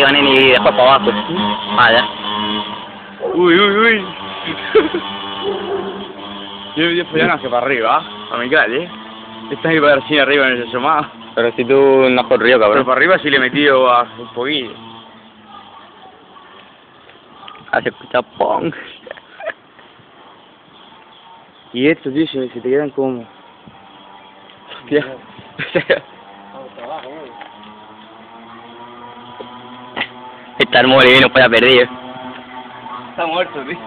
van y después para abajo. Ah, ya. Uy, uy, uy. Yo fui que para arriba, a mi calle. Esta es mi parecida arriba en el llamado. Pero si tú no has corrido, Pero cabrón. para arriba sí le he metido a un poquillo. Hace escucha pong. Y esto, tío, se te quedan como... Hostia. Está el mole vino para perdido. Está muerto, tío.